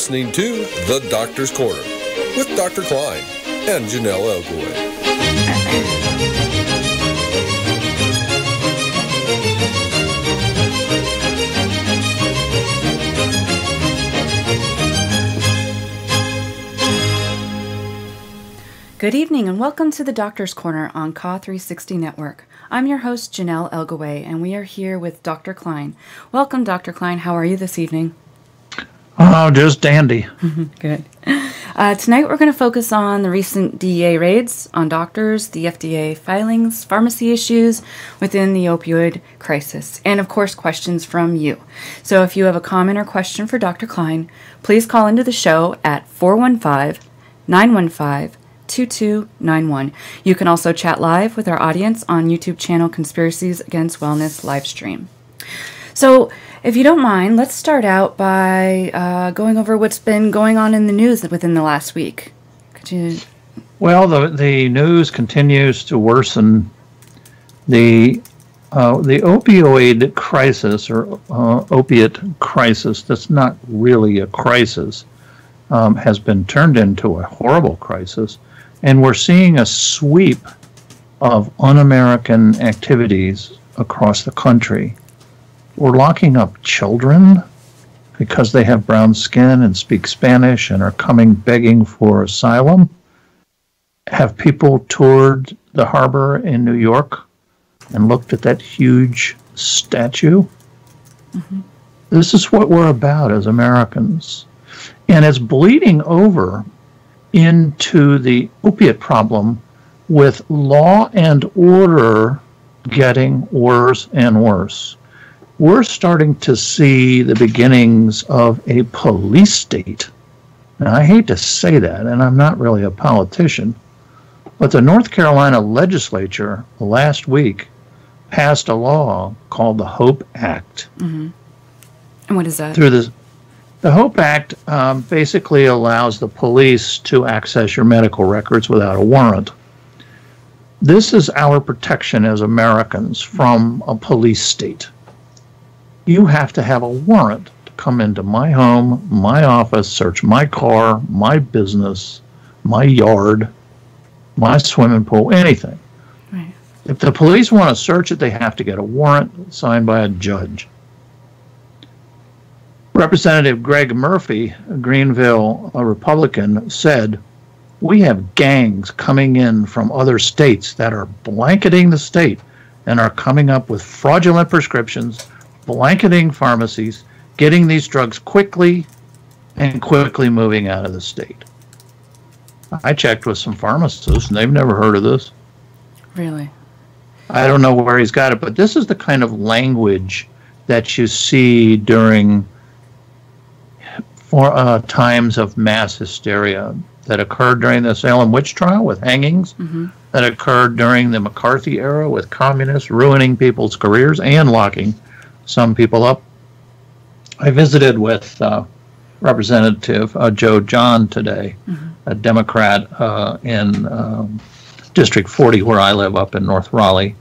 listening to The Doctor's Corner with Dr. Kline and Janelle Elgaway. Good evening and welcome to the Doctor's Corner on CAW 360 Network. I'm your host, Janelle Elgaway, and we are here with Dr. Kline. Welcome, Dr. Kline. How are you this evening? Oh, just dandy. Good. Tonight we're going to focus on the recent D.E.A. raids on doctors, the F.D.A. filings, pharmacy issues within the opioid crisis, and of course questions from you. So if you have a comment or question for Dr. Kline, please call into the show at 415-915-2291. You can also chat live with our audience on YouTube channel Conspiracies Against Wellness livestream. So, if you don't mind, let's start out by going over what's been going on in the news within the last week. Could you? Well, the news continues to worsen. The opioid crisis, or opiate crisis, that's not really a crisis, has been turned into a horrible crisis. And we're seeing a sweep of un-American activities across the country. We're locking up children because they have brown skin and speak Spanish and are coming begging for asylum. Have people toured the harbor in New York and looked at that huge statue? Mm-hmm. This is what we're about as Americans. And it's bleeding over into the opiate problem, with law and order getting worse and worse. We're starting to see the beginnings of a police state. Now, I hate to say that, and I'm not really a politician, but the North Carolina legislature last week passed a law called the HOPE Act. Mm-hmm. And what is that? The HOPE Act basically allows the police to access your medical records without a warrant. This is our protection as Americans from a police state. You have to have a warrant to come into my home, my office, search my car, my business, my yard, my swimming pool, anything. Right. If the police want to search it, they have to get a warrant signed by a judge. Representative Greg Murphy, Greenville, a Republican, said, "We have gangs coming in from other states that are blanketing the state and are coming up with fraudulent prescriptions, blanketing pharmacies, getting these drugs quickly and quickly moving out of the state." I checked with some pharmacists, and they've never heard of this. Really? I don't know where he's got it, but this is the kind of language that you see during times of mass hysteria that occurred during the Salem witch trial with hangings, mm-hmm. that occurred during the McCarthy era with communists ruining people's careers and locking some people up. I visited with Representative Joe John today, mm-hmm. a Democrat in District 40, where I live up in North Raleigh,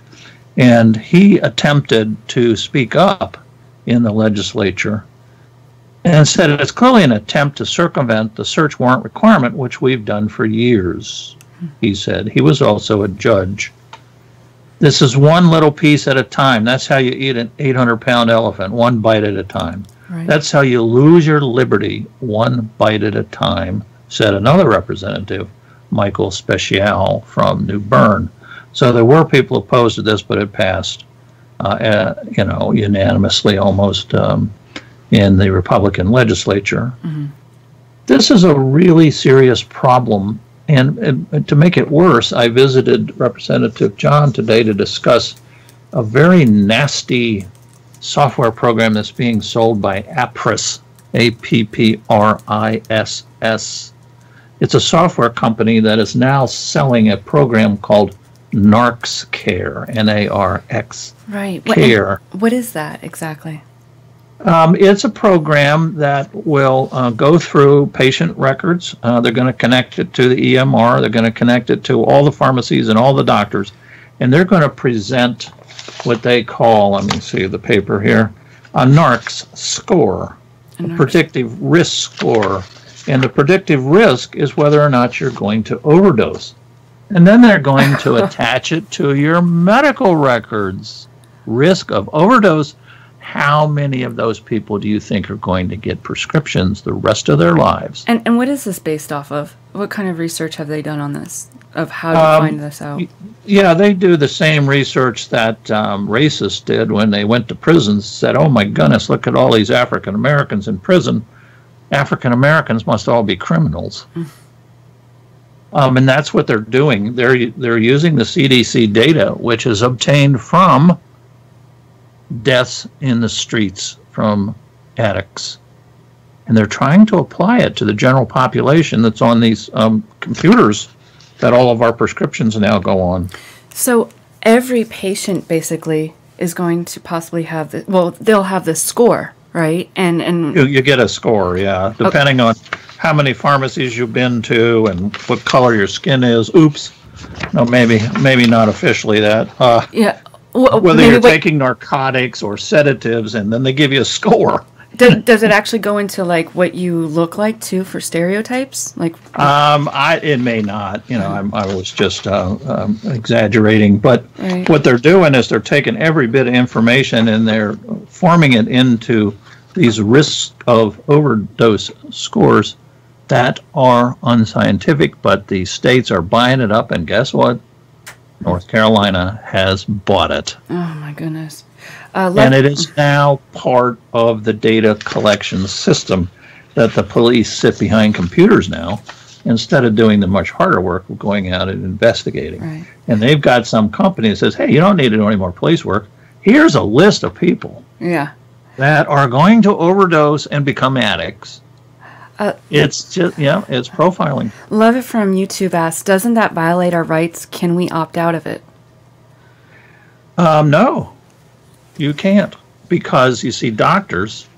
and he attempted to speak up in the legislature and said it's clearly an attempt to circumvent the search warrant requirement, which we've done for years, he said. He was also a judge. This is one little piece at a time. That's how you eat an 800-pound elephant, one bite at a time. Right. That's how you lose your liberty, one bite at a time, said another representative, Michael Speciale from New Bern. So there were people opposed to this, but it passed, unanimously almost, in the Republican legislature. Mm-hmm. This is a really serious problem, and to make it worse, I visited Representative John today to discuss a very nasty software program that's being sold by Appriss, A-P-P-R-I-S-S. It's a software company that is now selling a program called Narcs Care, N-A-R-X, right. Care. What is that exactly? It's a program that will go through patient records. They're going to connect it to the EMR. They're going to connect it to all the pharmacies and all the doctors. And they're going to present what they call, let me see the paper here, a Narcs score. predictive risk score. And the predictive risk is whether or not you're going to overdose. And then they're going to attach it to your medical records. Risk of overdose. How many of those people do you think are going to get prescriptions the rest of their lives? And what is this based off of? What kind of research have they done on this, of how to find this out? Yeah, they do the same research that racists did when they went to prisons, said, oh my goodness, look at all these African Americans in prison. African Americans must all be criminals. And that's what they're doing. They're using the CDC data, which is obtained from deaths in the streets from addicts. And they're trying to apply it to the general population that's on these computers that all of our prescriptions now go on. So every patient basically is going to possibly have they'll have this score, right? And you get a score, yeah, depending on how many pharmacies you've been to and what color your skin is. Oops, no, maybe not officially that. Yeah. Whether you're taking narcotics or sedatives, and then they give you a score. Does it actually go into like what you look like too for stereotypes? Like, it may not. You know, I was just exaggerating. But right. What they're doing is they're taking every bit of information and they're forming it into these risks of overdose scores that are unscientific. But the states are buying it up, and guess what? North Carolina has bought it. Oh my goodness. And it is now part of the data collection system that the police sit behind computers now instead of doing the much harder work of going out and investigating. Right. And they've got some company that says, hey, you don't need to do any more police work. Here's a list of people that are going to overdose and become addicts. It's just, it's profiling. Love It from YouTube asks, doesn't that violate our rights? Can we opt out of it? No. You can't, because you see, doctors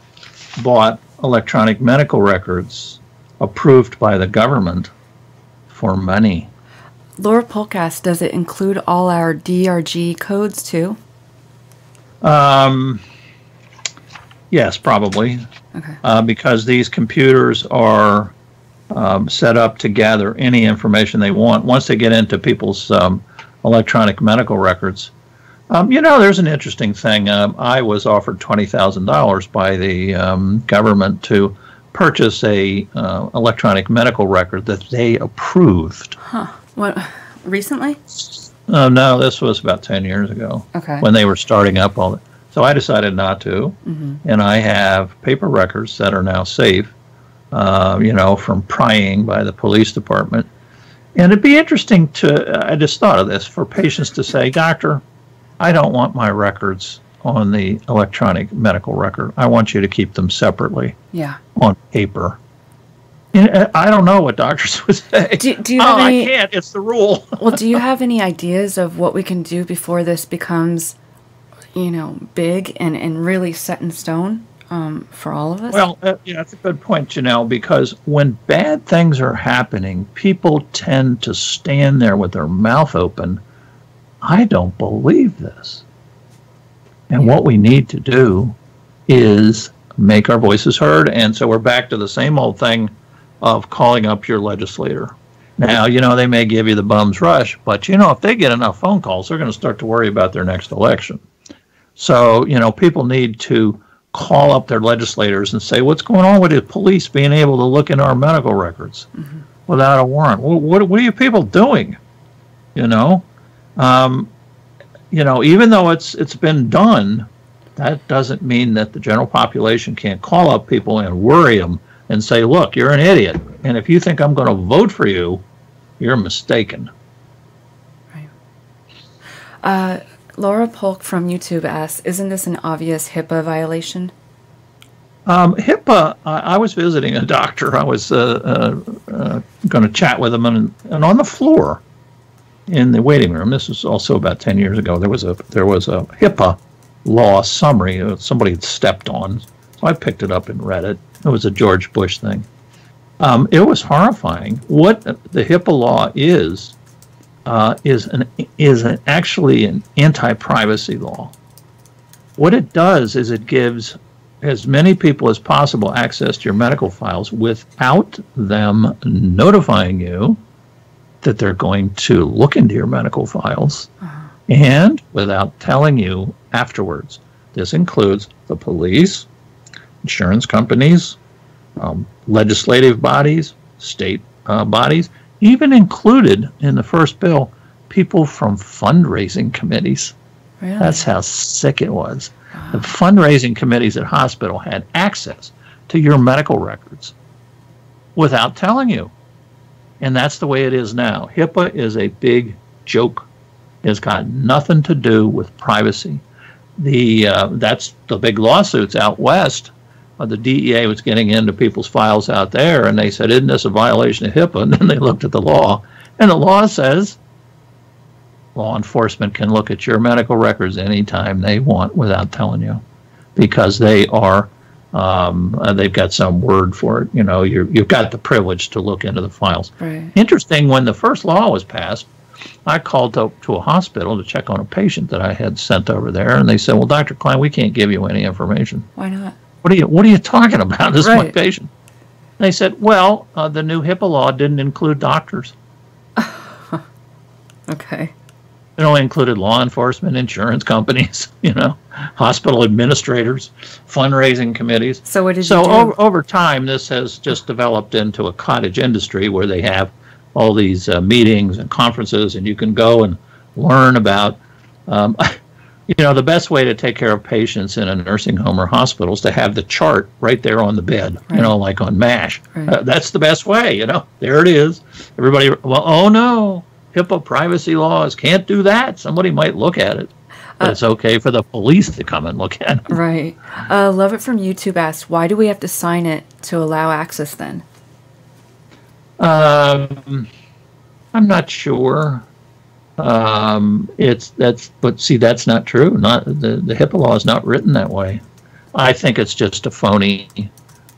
bought electronic medical records approved by the government for money. Laura Polk asks, does it include all our DRG codes too? Yes, probably. Okay. Because these computers are set up to gather any information they want. Once they get into people's electronic medical records, there's an interesting thing. I was offered $20,000 by the government to purchase a electronic medical record that they approved. Huh. What? Recently? No, this was about 10 years ago. Okay. When they were starting up all that. So I decided not to. Mm-hmm. And I have paper records that are now safe, from prying by the police department. And it'd be interesting I just thought of this, for patients to say, doctor, I don't want my records on the electronic medical record. I want you to keep them separately on paper. I don't know what doctors would say. Do you have any, I can't. It's the rule. Well, do you have any ideas of what we can do before this becomes, big and really set in stone for all of us? Well, that's a good point, Janelle, because when bad things are happening, people tend to stand there with their mouth open. I don't believe this. And what we need to do is make our voices heard. And so we're back to the same old thing of calling up your legislator. Now, they may give you the bum's rush, but, if they get enough phone calls, they're going to start to worry about their next election. So, people need to call up their legislators and say, what's going on with the police being able to look in our medical records without a warrant? Well, what are you people doing? Even though it's been done, that doesn't mean that the general population can't call up people and worry them and say, look, you're an idiot. And if you think I'm going to vote for you, you're mistaken. Right. Laura Polk from YouTube asks, isn't this an obvious HIPAA violation? HIPAA, I was visiting a doctor. I was going to chat with him, and on the floor in the waiting room, this was also about 10 years ago, there was a HIPAA law summary that somebody had stepped on. So I picked it up and read it. It was a George Bush thing. It was horrifying. What the HIPAA law is actually an anti-privacy law. What it does is it gives as many people as possible access to your medical files without them notifying you that they're going to look into your medical files, and without telling you afterwards. This includes the police, insurance companies, legislative bodies, state bodies, even included in the first bill, people from fundraising committees. Really? That's how sick it was. The fundraising committees at hospital had access to your medical records without telling you. And that's the way it is now. HIPAA is a big joke. It's got nothing to do with privacy. That's the big lawsuits out west. The DEA was getting into people's files out there, and they said, isn't this a violation of HIPAA? And then they looked at the law, and the law says law enforcement can look at your medical records anytime they want without telling you, because they are they've got some word for it. You know, you've got the privilege to look into the files. Right. Interesting, when the first law was passed, I called to a hospital to check on a patient that I had sent over there, and they said, well, Dr. Kline, we can't give you any information. Why not? What are you talking about? This is my patient. They said, well, the new HIPAA law didn't include doctors. Okay. It only included law enforcement, insurance companies, hospital administrators, fundraising committees. So what did you do? Over time, this has just developed into a cottage industry where they have all these meetings and conferences, and you can go and learn about, the best way to take care of patients in a nursing home or hospital is to have the chart right there on the bed, right. Like on MASH. Right. That's the best way, There it is. Everybody, well, oh no, HIPAA privacy laws, can't do that. Somebody might look at it. But it's okay for the police to come and look at it. Right. Love It from YouTube asked, why do we have to sign it to allow access then? I'm not sure. But see, that's not true. Not the HIPAA law is not written that way. I think it's just a phony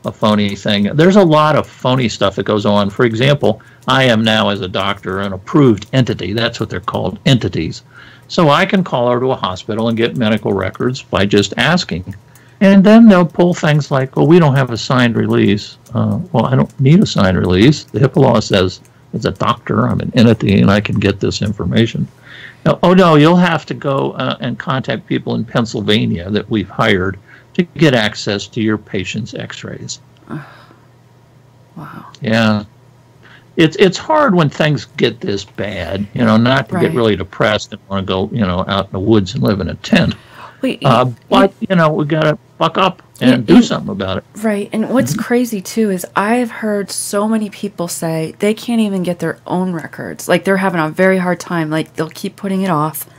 thing. There's a lot of phony stuff that goes on. For example, I am now, as a doctor, an approved entity. That's what they're called, entities. So I can call over to a hospital and get medical records by just asking. And then they'll pull things like, well, we don't have a signed release. Well, I don't need a signed release. The HIPAA law says, as a doctor, I'm an entity, and I can get this information. Now, oh, no, you'll have to go and contact people in Pennsylvania that we've hired to get access to your patient's x-rays. Wow. Yeah. It's hard when things get this bad, not to right. get really depressed and want to go, out in the woods and live in a tent. Wait, but, we got to buck up and do something about it. Right. And what's crazy, too, is I've heard so many people say they can't even get their own records. Like, they're having a very hard time. Like, they'll keep putting it off,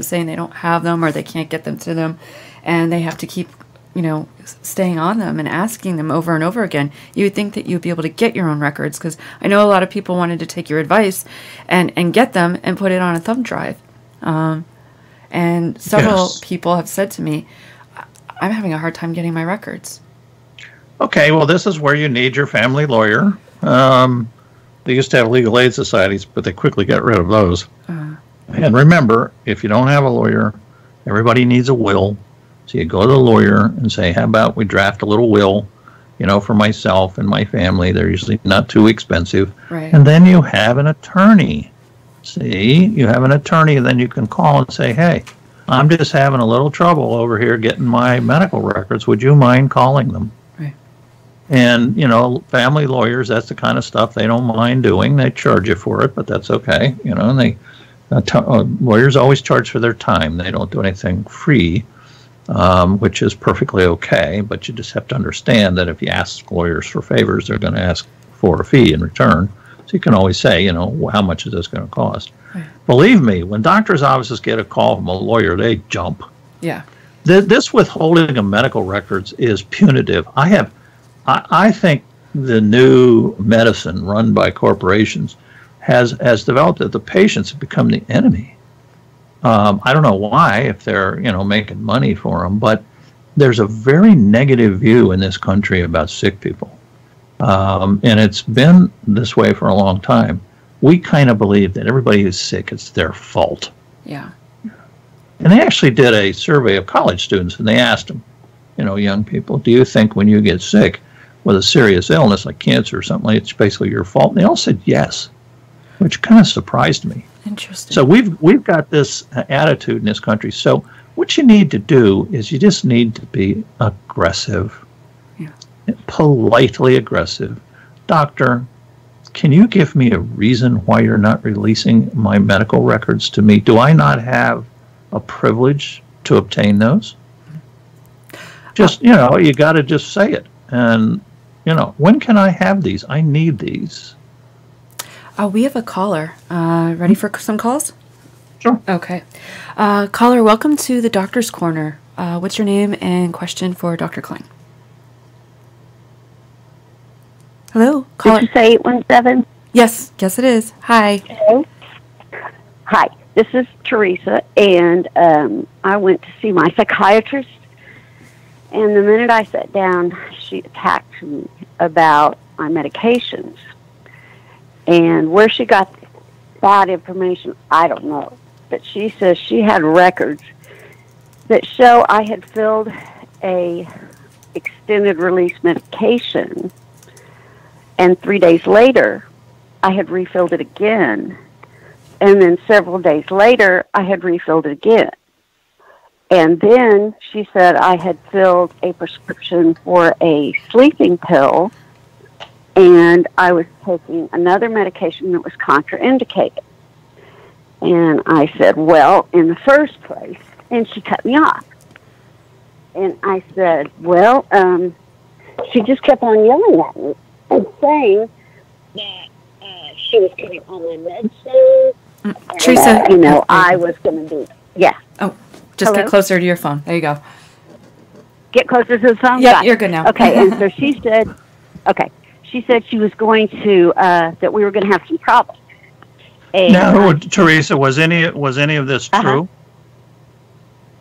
saying they don't have them or they can't get them to them. And they have to keep, staying on them and asking them over and over again. You would think that you'd be able to get your own records, because I know a lot of people wanted to take your advice and get them and put it on a thumb drive. And several people have said to me, I'm having a hard time getting my records. Okay, well, this is where you need your family lawyer. They used to have legal aid societies, but they quickly got rid of those. And remember, if you don't have a lawyer, everybody needs a will. So you go to the lawyer and say, how about we draft a little will, for myself and my family. They're usually not too expensive. Right. And then you have an attorney. See, you have an attorney, and then you can call and say, hey, I'm just having a little trouble over here getting my medical records. Would you mind calling them? Right. And, family lawyers, that's the kind of stuff they don't mind doing. They charge you for it, but that's okay. And they lawyers always charge for their time. They don't do anything free, which is perfectly okay. But you just have to understand that if you ask lawyers for favors, they're going to ask for a fee in return. So you can always say, how much is this going to cost? Right. Believe me, when doctors' offices get a call from a lawyer, they jump. Yeah. This withholding of medical records is punitive. I think the new medicine run by corporations has developed that the patients have become the enemy. I don't know why, if they're making money for them, but there's a very negative view in this country about sick people. And it's been this way for a long time. We kind of believe that everybody who's sick, it's their fault. Yeah. And they actually did a survey of college students, and they asked them, young people, do you think when you get sick with a serious illness like cancer or something, it's basically your fault? And they all said yes, which kind of surprised me. Interesting. So we've got this attitude in this country. So what you need to do is you just need to be aggressive, politely aggressive. Doctor, can you give me a reason why you're not releasing my medical records to me? Do I not have a privilege to obtain those? Just, you got to just say it. And, when can I have these? I need these. We have a caller. Ready for some calls? Sure. Okay. Caller, welcome to the Doctor's Corner. What's your name and question for Dr. Kline? Hello, caller. Did you say 817? Yes, it is. Hi. Hello. Hi, this is Teresa, and I went to see my psychiatrist, and the minute I sat down, she attacked me about my medications. And where she got that information, I don't know. But she says she had records that show I had filled a extended release medication, and 3 days later, I had refilled it again. And then several days later, I had refilled it again. And then she said I had filled a prescription for a sleeping pill, and I was taking another medication that was contraindicated. And I said, well, in the first place, and she cut me off. And I said, well, she just kept on yelling at me and saying that she was putting on my medicine. Teresa. I was going to do it. Yeah. Oh, just Hello? get closer to your phone. There you go. Get closer to the phone? Yeah, you're good now. Okay, and so she said, she said she was going to, that we were going to have some problems. And, Now, Teresa, was any of this true?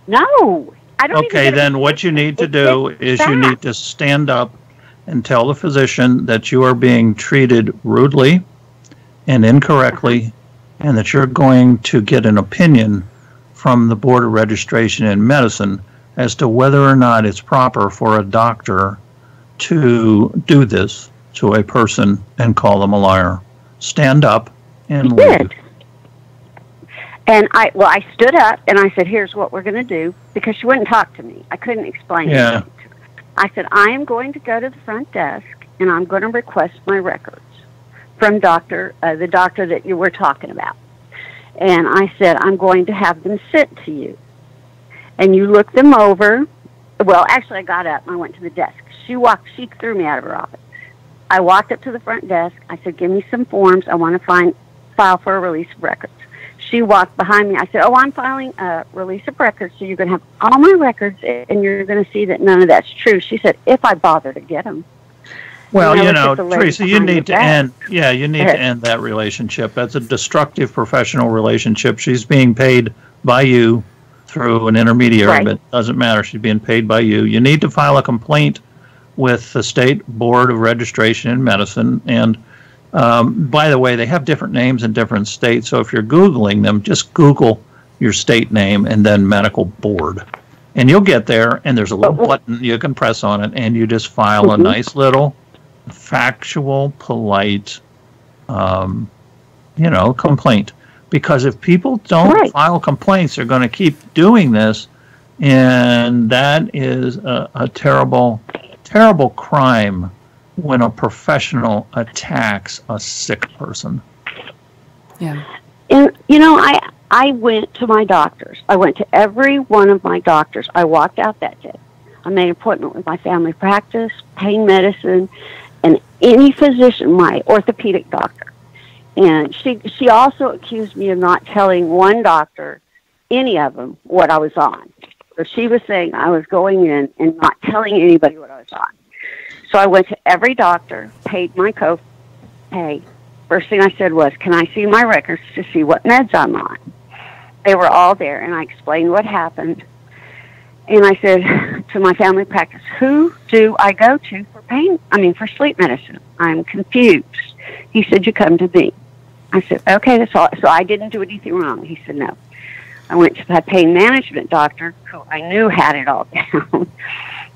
No. I don't Okay, then what you need to do is you need to stand up and tell the physician that you are being treated rudely and incorrectly, and that you're going to get an opinion from the Board of Registration in Medicine as to whether or not it's proper for a doctor to do this to a person and call them a liar. Stand up and leave. And I stood up and I said, here's what we're going to do, because she wouldn't talk to me. I couldn't explain anything to her. I said, I am going to go to the front desk and I'm going to request my records from the doctor that you were talking about. And I said, I'm going to have them sent to you. And you look them over. Well, actually, I got up and I went to the desk. She threw me out of her office. I walked up to the front desk. I said, give me some forms. I want to file for a release of records. She walked behind me. I said, I'm filing a release of records, so you're going to have all my records, and you're going to see that none of that's true. She said, if I bother to get them. Well, Teresa, you need to end that relationship. That's a destructive professional relationship. She's being paid by you through an intermediary, but it doesn't matter. She's being paid by you. You need to file a complaint with the State Board of Registration in Medicine. And by the way, they have different names in different states. So if you're Googling them, just Google your state name and then medical board. And you'll get there, and there's a little button you can press on it, and you just file a nice little factual, polite, complaint. Because if people don't file complaints, they're going to keep doing this, and that is a terrible, terrible crime when a professional attacks a sick person. Yeah. And, I went to my doctors. I went to every one of my doctors. I walked out that day. I made an appointment with my family practice, pain medicine, and any physician, my orthopedic doctor. And she also accused me of not telling one doctor, any of them, what I was on. So she was saying I was going in and not telling anybody what I was on. So I went to every doctor, paid my co-pay. First thing I said was, can I see my records to see what meds I'm on? They were all there, and I explained what happened. And I said to my family practice, who do I go to for sleep medicine? I'm confused. He said, you come to me. I said, okay, that's all. So I didn't do anything wrong. He said, no. I went to my pain management doctor, who I knew had it all down.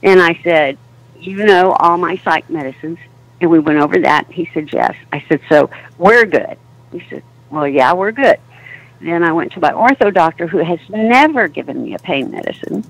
And I said, you know all my psych medicines? And we went over that. He said, yes. I said, so we're good. He said, well, yeah, we're good. Then I went to my ortho doctor, who has never given me a pain medicine,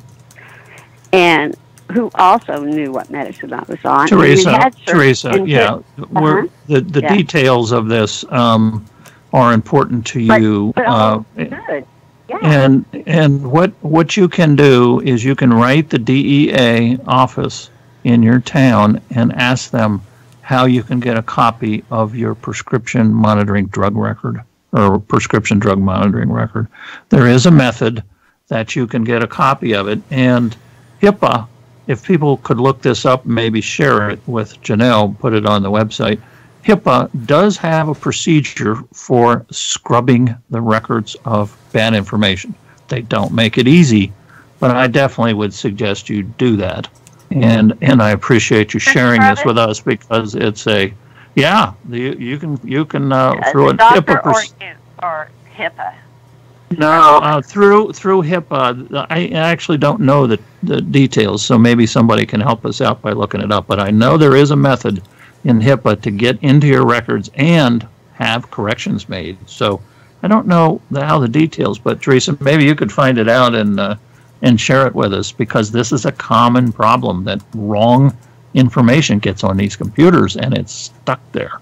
and who also knew what medicine I was on. Teresa, yeah, the details of this are important to you. Good. Yeah. And what you can do is you can write the D.E.A. office in your town and ask them how you can get a copy of your prescription monitoring drug record or prescription drug monitoring record. There is a method that you can get a copy of it. And HIPAA, if people could look this up, maybe share it with Janelle, put it on the website. HIPAA does have a procedure for scrubbing the records of bad information. They don't make it easy, but I definitely would suggest you do that. And I appreciate you sharing this with us, because it's you can through a HIPAA or HIPAA. No, through HIPAA. I actually don't know the details, so maybe somebody can help us out by looking it up. But I know there is a method in HIPAA to get into your records and have corrections made. So I don't know how the details, but Teresa, maybe you could find it out and share it with us, because this is a common problem, that wrong information gets on these computers and it's stuck there.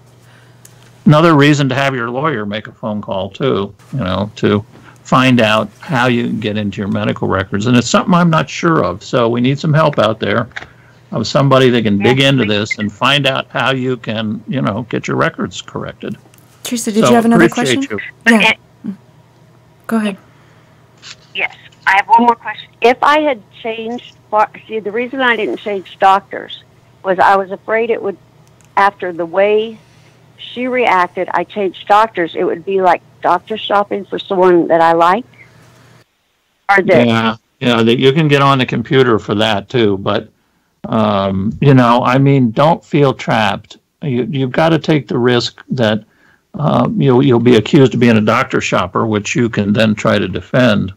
Another reason to have your lawyer make a phone call too, to find out how you can get into your medical records. And it's something I'm not sure of, so we need some help out there of somebody that can dig into this and find out how you can, get your records corrected. Teresa, did you have another question? Yeah. Go ahead. Yes. I have one more question. If I had changed, the reason I didn't change doctors was I was afraid it would, after the way she reacted, I changed doctors, it would be like doctor shopping for someone that I like. Yeah, that you can get on the computer for that too, but, don't feel trapped. You've got to take the risk that you'll be accused of being a doctor shopper, which you can then try to defend.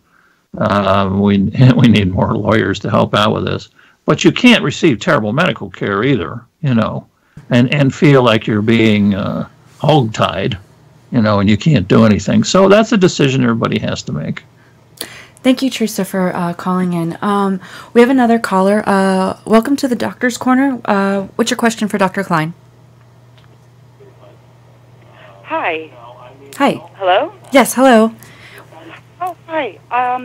We need more lawyers to help out with this. But you can't receive terrible medical care either, and feel like you're being hog-tied, and you can't do anything. So that's a decision everybody has to make. Thank you, Teresa, for calling in. We have another caller. Welcome to the Doctor's Corner. What's your question for Dr. Kline? Hi. Hi. Hello? Yes, hello. Oh, hi.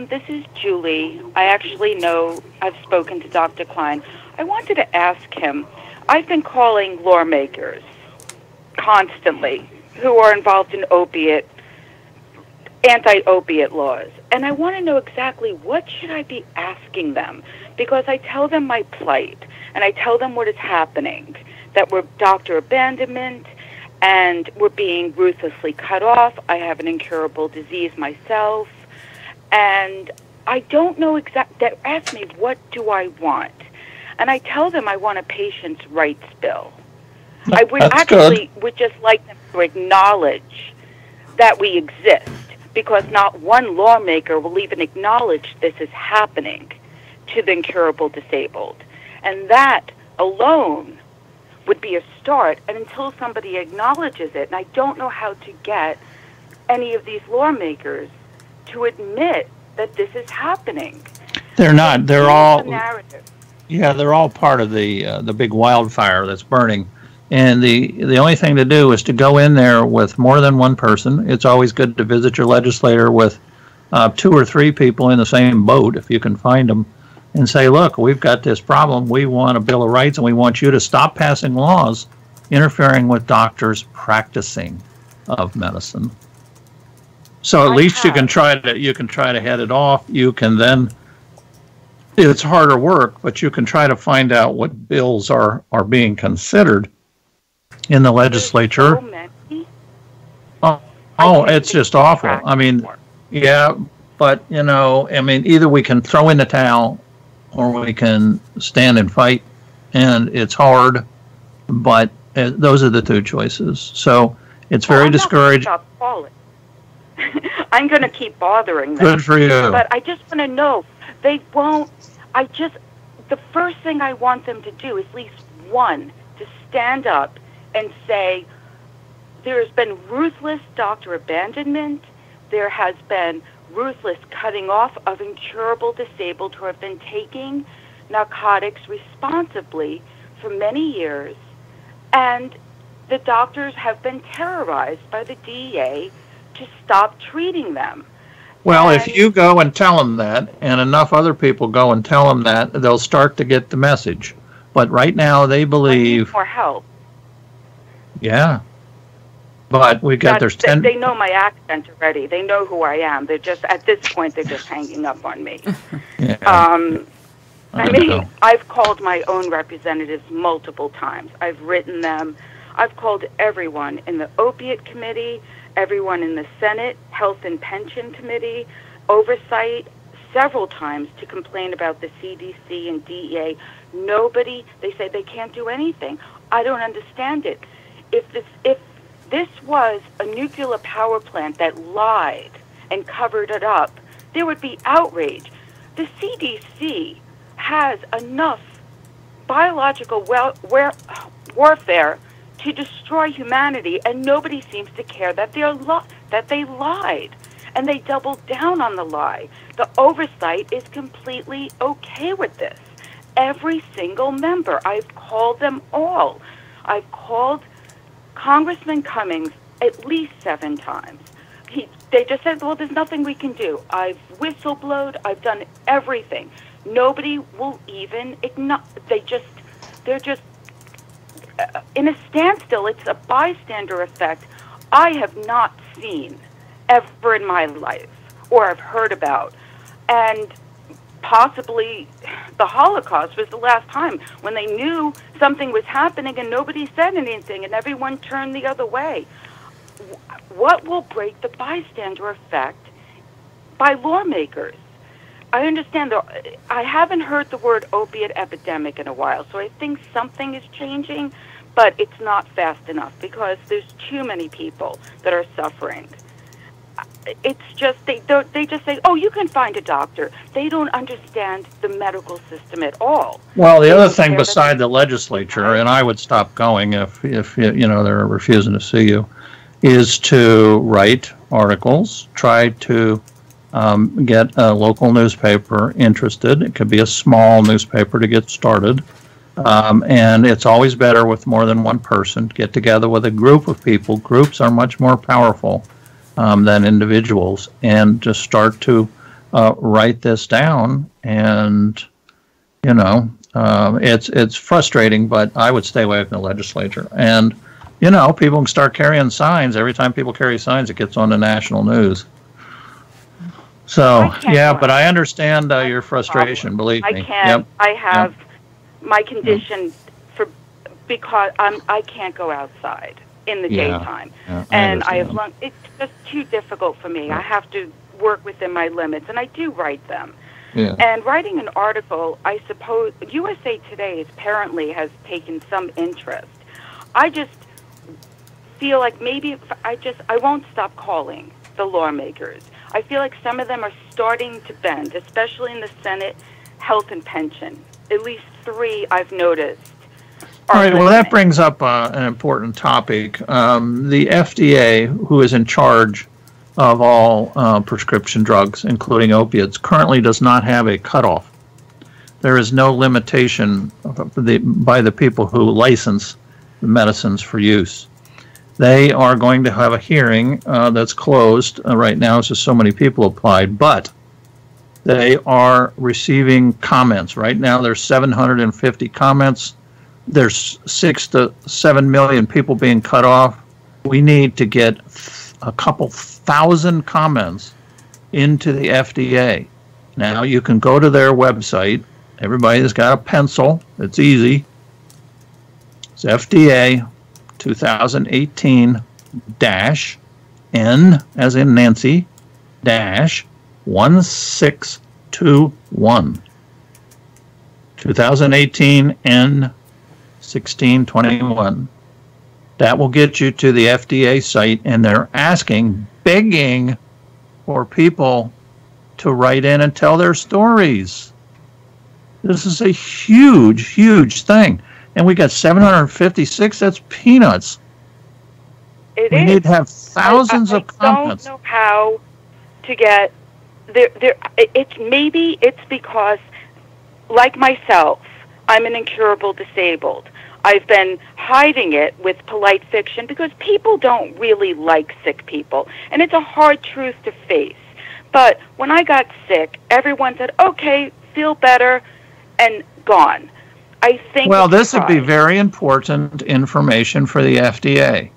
This is Julie. I actually know I've spoken to Dr. Kline. I wanted to ask him, I've been calling lawmakers constantly who are involved in anti-opiate laws. And I want to know exactly what should I be asking them, because I tell them my plight and I tell them what is happening, that we're doctor abandonment and we're being ruthlessly cut off. I have an incurable disease myself. And I don't know they ask me, what do I want? And I tell them I want a patient's rights bill. I would just like them to acknowledge that we exist, because not one lawmaker will even acknowledge this is happening to the incurable disabled. And that alone would be a start. And until somebody acknowledges it, and I don't know how to get any of these lawmakers to admit that this is happening. They're not. They're all. Yeah, they're all part of the big wildfire that's burning. And the only thing to do is to go in there with more than one person. It's always good to visit your legislator with 2 or 3 people in the same boat, if you can find them, and say, look, we've got this problem. We want a Bill of Rights, and we want you to stop passing laws interfering with doctors' practicing of medicine. So at least you can try to head it off. You can then, it's harder work, but you can try to find out what bills are being considered in the legislature. So many. Oh, it's just awful. I mean, yeah, but either we can throw in the towel or we can stand and fight, and it's hard, but those are the 2 choices. So it's very discouraging. I'm going to keep bothering them. Good for you. But I just want to know, they won't, the first thing I want them to do is at least one, to stand up and say, there has been ruthless doctor abandonment, there has been ruthless cutting off of incurable disabled who have been taking narcotics responsibly for many years, and the doctors have been terrorized by the D.E.A. to stop treating them. Well, if you go and tell them that, and enough other people go and tell them that, they'll start to get the message. But right now, they believe... more help. Yeah. But we got there's 10... They know my accent already. They know who I am. They're just, at this point, they're just hanging up on me. Yeah. I mean, I've called my own representatives multiple times. I've written them. I've called everyone in the opiate committee, everyone in the Senate Health and Pension Committee, oversight several times to complain about the CDC and D.E.A. Nobody, they say they can't do anything. I don't understand it. If this was a nuclear power plant that lied and covered it up, there would be outrage. The CDC has enough biological warfare to destroy humanity, and nobody seems to care that they lied, and they doubled down on the lie. The oversight is completely okay with this. Every single member, I've called them all. I've called Congressman Cummings at least 7 times. They just said, well, there's nothing we can do. I've whistleblowed. I've done everything. Nobody will even acknowledge. They're just in a standstill. It's a bystander effect I have not seen ever in my life or have heard about. And possibly the Holocaust was the last time when they knew something was happening and nobody said anything and everyone turned the other way. What will break the bystander effect by lawmakers? I understand, though, I haven't heard the word opiate epidemic in a while, so I think something is changing, but it's not fast enough because there's too many people that are suffering. It's just, they just say, oh, you can find a doctor. They don't understand the medical system at all. Well, the other thing beside the legislature, and I would stop going if they're refusing to see you, is to write articles, try to get a local newspaper interested. It could be a small newspaper to get started. And it's always better with more than one person. Get together with a group of people. Groups are much more powerful than individuals. And just start to write this down. And, it's frustrating, but I would stay away from the legislature. And, people can start carrying signs. Every time people carry signs, it gets on the national news. So, but I understand your frustration, believe me. I can't. Yep. I have my condition because I can't go outside in the daytime. Yeah, and it's just too difficult for me. I have to work within my limits, and I do write them. Yeah. And writing an article, I suppose, USA Today apparently has taken some interest. I just feel like maybe I won't stop calling the lawmakers. I feel like some of them are starting to bend, especially in the Senate Health and Pension. At least 3 I've noticed. All right, well, that brings up an important topic. The F.D.A., who is in charge of all prescription drugs, including opiates, currently does not have a cutoff. There is no limitation by the people who license the medicines for use. They are going to have a hearing that's closed right now, so many people applied, but they are receiving comments. Right now there's 750 comments. There's 6 to 7 million people being cut off. We need to get a couple thousand comments into the F.D.A. Now you can go to their website. Everybody's got a pencil. It's easy. It's F.D.A. 2018-N as in Nancy dash 1621. 2018 N 1621. That will get you to the F.D.A. site, and they're begging for people to write in and tell their stories. This is a huge, huge thing. And we got 756. That's peanuts. We need to have thousands of comments. I don't know how to get there. It's because, like myself, I'm an incurable disabled. I've been hiding it with polite fiction because people don't really like sick people, and it's a hard truth to face. But when I got sick, everyone said, "Okay, feel better," and gone. I think. Well, this would be very important information for the FDA.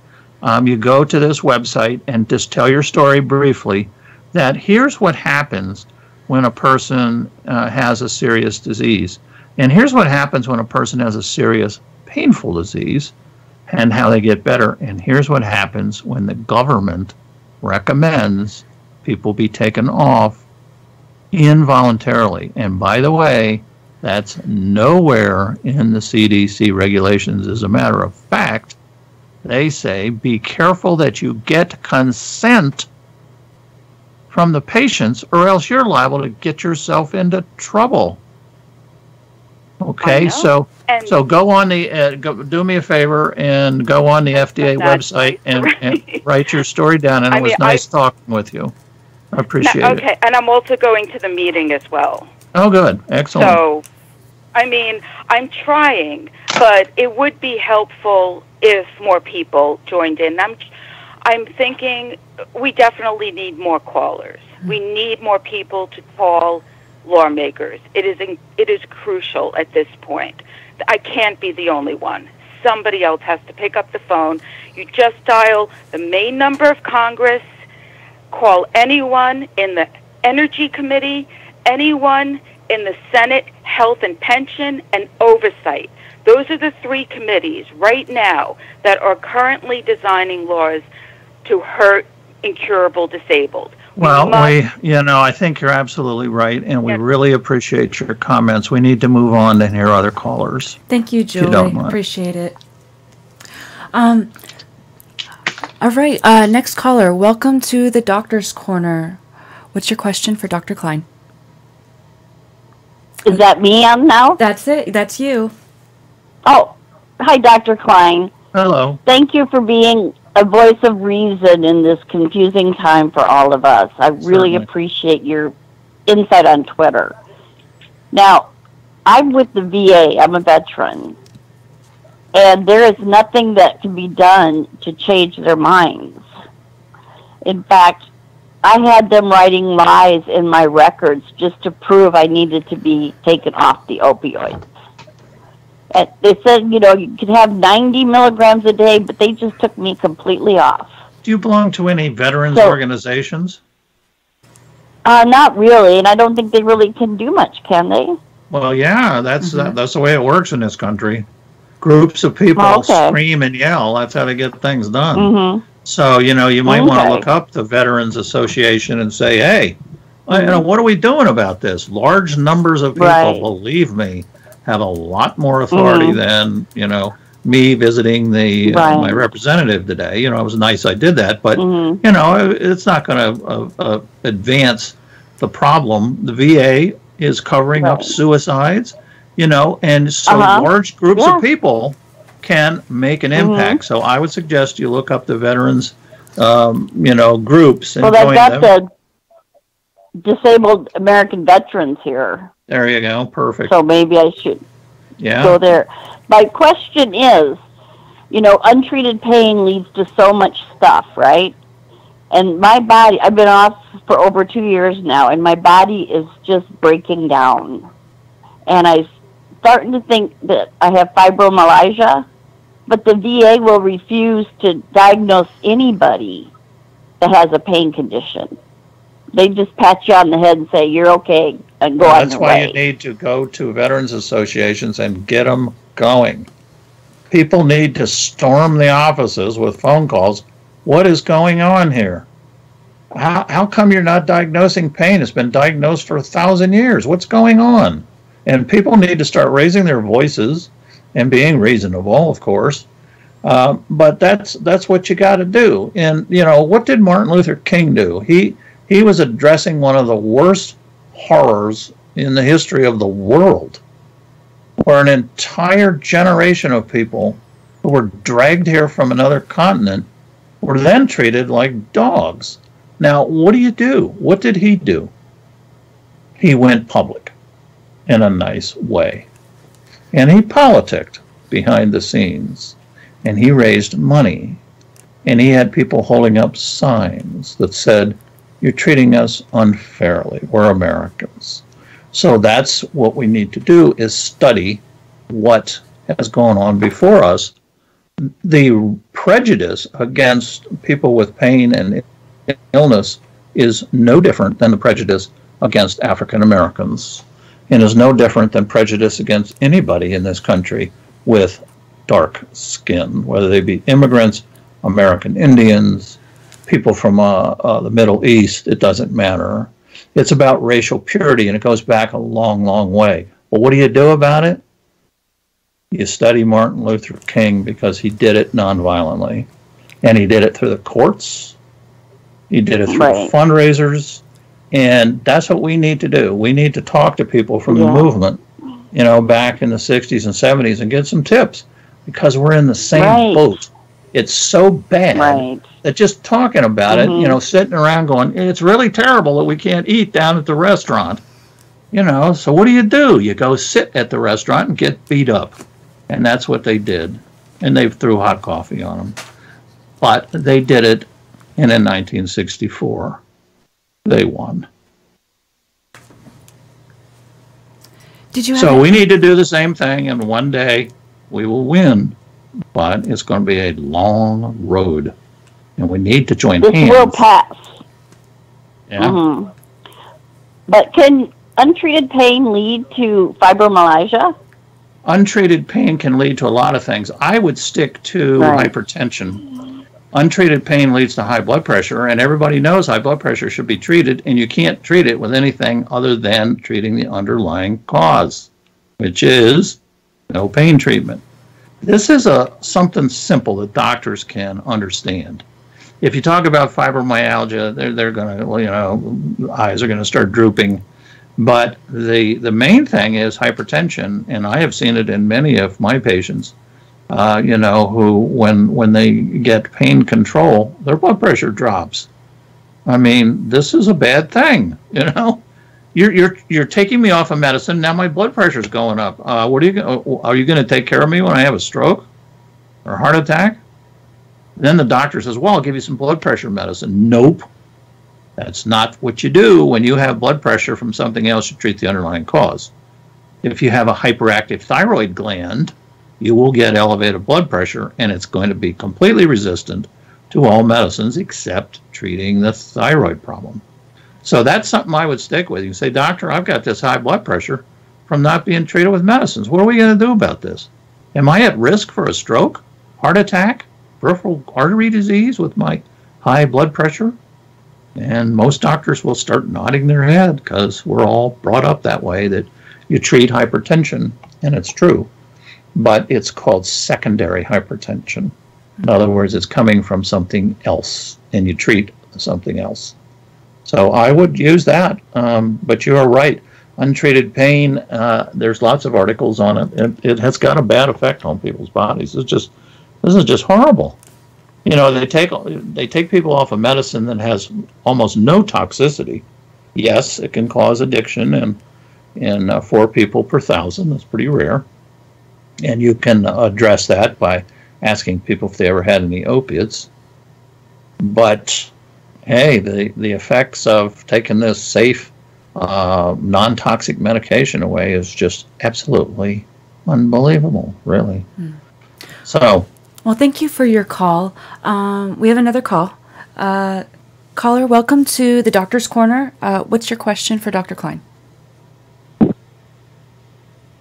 You go to this website and just tell your story briefly. That here's what happens when a person has a serious disease, and here's what happens when a person has a serious painful disease, and how they get better. And here's what happens when the government recommends people be taken off involuntarily. And by the way, that's nowhere in the CDC regulations. As a matter of fact, they say be careful that you get consent from the patients, or else you're liable to get yourself into trouble. Okay, so go on the do me a favor and go on the FDA website and write your story down. And it was nice talking with you. I appreciate it. Okay, and I'm also going to the meeting as well. Oh, good, excellent. So, I mean, I'm trying, but it would be helpful if more people joined in. I'm thinking we definitely need more callers. We need more people to call lawmakers. It is crucial at this point. I can't be the only one. Somebody else has to pick up the phone. You just dial the main number of Congress, call anyone in the Energy Committee, anyone in the Senate Health and Pension and Oversight. Those are the three committees right now that are currently designing laws to hurt incurable disabled. Well, I think you're absolutely right, and we really appreciate your comments. We need to move on and hear other callers. Thank you, Julie. Appreciate it. All right, next caller. Welcome to the Doctor's Corner. What's your question for Dr. Kline? Is that me on now? That's it. That's you. Oh, hi, Dr. Kline. Hello. Thank you for being a voice of reason in this confusing time for all of us. I really appreciate your insight on Twitter. Now, I'm with the VA. I'm a veteran. And there is nothing that can be done to change their minds. In fact, I had them writing lies in my records just to prove I needed to be taken off the opioids. And they said, you could have 90 milligrams a day, but they just took me completely off. Do you belong to any veterans organizations? Not really, and I don't think they really can do much, can they? Well, yeah, that's the way it works in this country. Groups of people scream and yell. That's how they get things done. Mm-hmm. So, you might want to look up the Veterans Association and say, hey, what are we doing about this? Large numbers of people, believe me, have a lot more authority than, me visiting my representative today. It was nice I did that, but, it's not going to advance the problem. The VA is covering up suicides, and so large groups of people can make an impact. So I would suggest you look up the veterans, groups and join them. The Disabled American Veterans here. There you go. Perfect. So maybe I should go there. My question is, untreated pain leads to so much stuff, right? And my body, I've been off for over 2 years now, and my body is just breaking down. And I'm starting to think that I have fibromyalgia, but the VA will refuse to diagnose anybody that has a pain condition. They just pat you on the head and say, you're okay, and go on your way. That's why you need to go to veterans associations and get them going. People need to storm the offices with phone calls. What is going on here? How come you're not diagnosing pain? It's been diagnosed for 1,000 years. What's going on? And people need to start raising their voices and being reasonable, of course. But that's what you got to do. And, what did Martin Luther King do? He was addressing one of the worst horrors in the history of the world. where an entire generation of people who were dragged here from another continent were then treated like dogs. Now, what do? What did he do? He went public in a nice way. And he politicked behind the scenes. And he raised money. And he had people holding up signs that said, "You're treating us unfairly. We're Americans." So that's what we need to do, is study what has gone on before us. The prejudice against people with pain and illness is no different than the prejudice against African Americans, and is no different than prejudice against anybody in this country with dark skin, whether they be immigrants, American Indians, people from the Middle East. It doesn't matter. It's about racial purity, and it goes back a long, long way. Well, what do you do about it? You study Martin Luther King, because he did it nonviolently, and he did it through the courts. He did it through fundraisers, and that's what we need to do. We need to talk to people from the movement, back in the 60s and 70s, and get some tips, because we're in the same boat. It's so bad that just talking about it, sitting around going, it's really terrible that we can't eat down at the restaurant. So what do? You go sit at the restaurant and get beat up. And that's what they did. And they threw hot coffee on them. But they did it, and in 1964, they won. So we need to do the same thing, and one day we will win. But it's going to be a long road, and we need to join hands. This will pass. Yeah. But can untreated pain lead to fibromyalgia? Untreated pain can lead to a lot of things. I would stick to hypertension. Untreated pain leads to high blood pressure, and everybody knows high blood pressure should be treated, and you can't treat it with anything other than treating the underlying cause, which is no pain treatment. This is something simple that doctors can understand. If you talk about fibromyalgia, they're going to, eyes are going to start drooping. But the main thing is hypertension, and I have seen it in many of my patients, who when they get pain control, their blood pressure drops. I mean, this is a bad thing, You're taking me off of medicine. Now my blood pressure is going up. Are you going to take care of me when I have a stroke or a heart attack? Then the doctor says, well, I'll give you some blood pressure medicine. Nope. That's not what you do. When you have blood pressure from something else, you treat the underlying cause. If you have a hyperactive thyroid gland, you will get elevated blood pressure, and it's going to be completely resistant to all medicines except treating the thyroid problem. So that's something I would stick with. You say, doctor, I've got this high blood pressure from not being treated with medicines. What are we going to do about this? Am I at risk for a stroke, heart attack, peripheral artery disease with my high blood pressure? And most doctors will start nodding their head, because we're all brought up that way, that you treat hypertension, and it's true. But it's called secondary hypertension. In other words, it's coming from something else, and you treat something else. So I would use that, but you are right. Untreated pain, there's lots of articles on it. It has got a bad effect on people's bodies. This is just horrible. They take people off of medicine that has almost no toxicity. Yes, it can cause addiction, and 4 people per 1,000. That's pretty rare. And you can address that by asking people if they ever had any opiates. But hey, the effects of taking this safe, non-toxic medication away is just absolutely unbelievable, really. So, well, thank you for your call. We have another call. Caller, welcome to the Doctor's Corner. What's your question for Dr. Kline?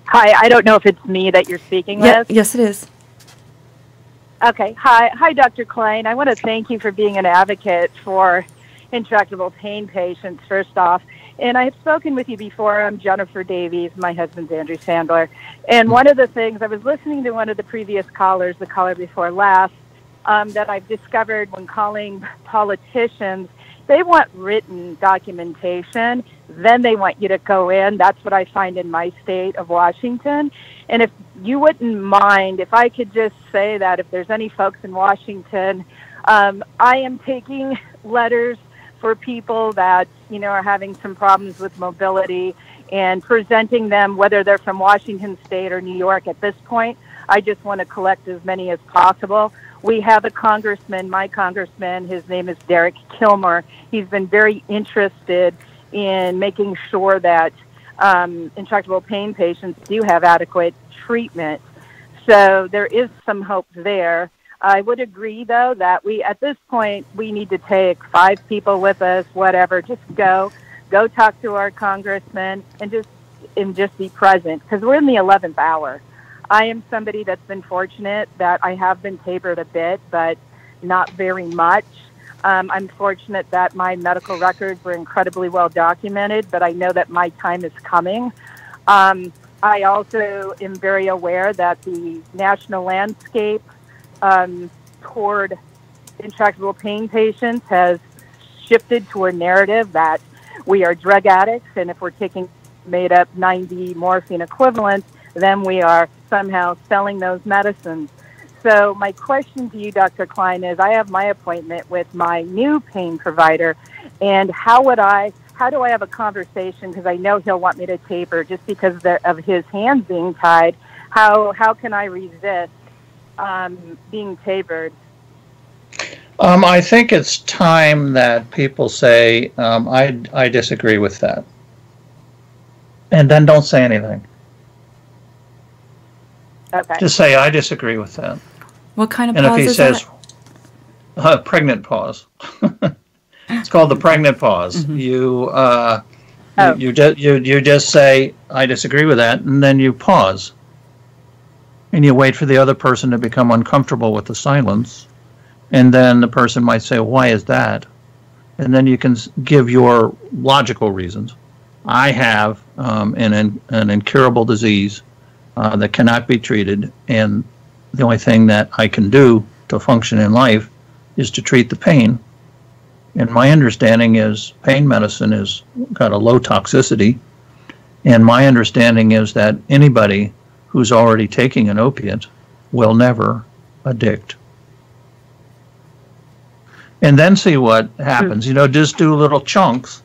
Hi, I don't know if it's me that you're speaking with. Yes, it is. Okay. Hi, Dr. Kline. I want to thank you for being an advocate for intractable pain patients, first off. And I have spoken with you before. I'm Jennifer Davies. My husband's Andrew Sandler. And one of the things, I was listening to one of the previous callers, the caller before last, that I've discovered when calling politicians They want written documentation. Then they want you to go in. That's what I find in my state of Washington. And if you wouldn't mind, if I could just say that if there's any folks in Washington, I am taking letters for people that, are having some problems with mobility and presenting them, whether they're from Washington State or New York at this point. I just want to collect as many as possible. We have a congressman, my congressman, his name is Derek Kilmer. He's been very interested in making sure that intractable pain patients do have adequate treatment. So there is some hope there. I would agree, though, that at this point, we need to take 5 people with us, whatever. Just go talk to our congressman and just be present, because we're in the 11th hour. I am somebody that's been fortunate that I have been tapered a bit, but not very much. I'm fortunate that my medical records were incredibly well documented, but I know that my time is coming. I also am very aware that the national landscape toward intractable pain patients has shifted to a narrative that we are drug addicts, and if we're taking made up 90 morphine equivalents, then we are somehow selling those medicines. So my question to you, Dr. Kline, is I have my appointment with my new pain provider, and how do I have a conversation, because I know he'll want me to taper just because of his hands being tied. How can I resist being tapered? I think it's time that people say, I disagree with that. And then don't say anything. Okay. Just say, I disagree with that. What kind of and pause is that? And if he says, pregnant pause. It's called the pregnant pause. Mm-hmm. You just say, I disagree with that, and then you pause. And you wait for the other person to become uncomfortable with the silence. And then the person might say, why is that? And then you can give your logical reasons. I have an incurable disease that cannot be treated, and the only thing that I can do to function in life is to treat the pain. And my understanding is pain medicine has got a low toxicity, and my understanding is that anybody who's already taking an opiate will never addict. And then see what happens. Just do little chunks.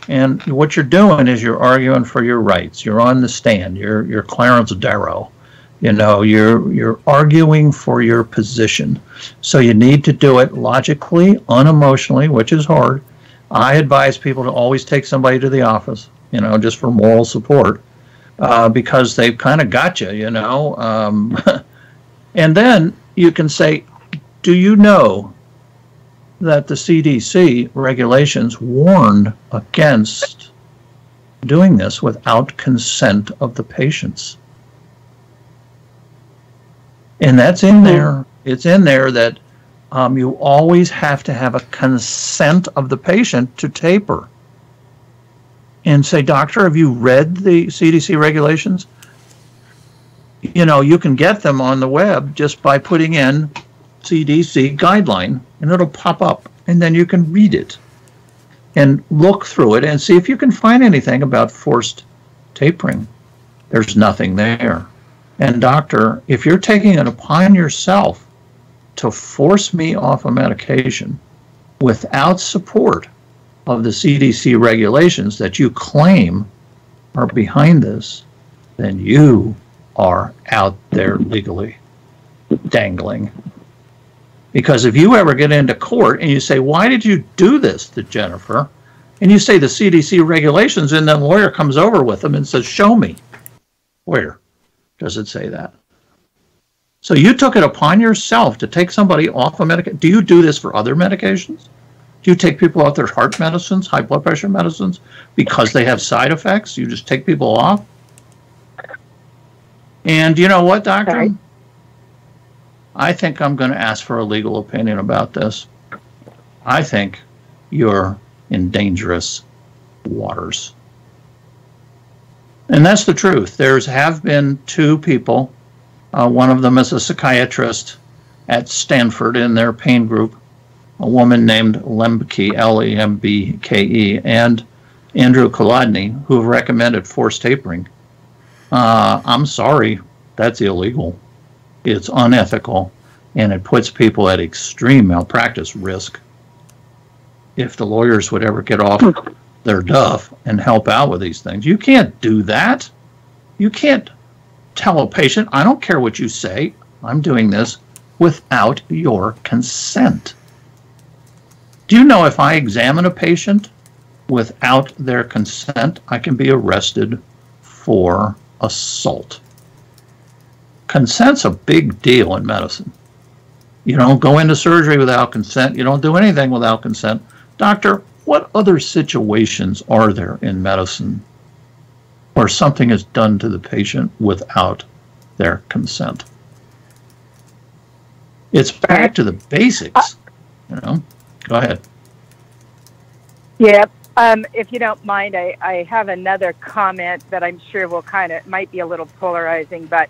And what you're doing is you're arguing for your rights. You're on the stand. You're Clarence Darrow. You're arguing for your position. So you need to do it logically, unemotionally, which is hard. I advise people to always take somebody to the office, just for moral support, because they've kind of got you, And then you can say, do you know that the CDC regulations warned against doing this without consent of the patients? And that's in there. It's in there that you always have to have a consent of the patient to taper. And say, doctor, have you read the CDC regulations? You can get them on the web just by putting in CDC guideline, and it'll pop up, and then you can read it and look through it and see if you can find anything about forced tapering. There's nothing there. And doctor, if you're taking it upon yourself to force me off a medication without support of the CDC regulations that you claim are behind this, then you are out there legally dangling. Because if you ever get into court and you say, why did you do this to Jennifer? And you say the CDC regulations, and then the lawyer comes over with them and says, show me. Where does it say that? So you took it upon yourself to take somebody off a medication. Do you do this for other medications? Do you take people off their heart medicines, high blood pressure medicines, because they have side effects? You just take people off? And you know what, doctor? Sorry. I think I'm going to ask for a legal opinion about this. I think you're in dangerous waters. And that's the truth. Have been 2 people. One of them is a psychiatrist at Stanford in their pain group. a woman named Lembke, Lembke, and Andrew Kolodny, who have recommended forced tapering. I'm sorry, that's illegal. It's unethical, and it puts people at extreme malpractice risk. If the lawyers would ever get off their duff and help out with these things. You can't do that. You can't tell a patient, I don't care what you say, I'm doing this without your consent. Do you know if I examine a patient without their consent, I can be arrested for assault? Consent's a big deal in medicine. You don't go into surgery without consent. You don't do anything without consent. Doctor, what other situations are there in medicine where something is done to the patient without their consent? It's back to the basics, Go ahead. Yeah. If you don't mind, I have another comment that I'm sure will might be a little polarizing, but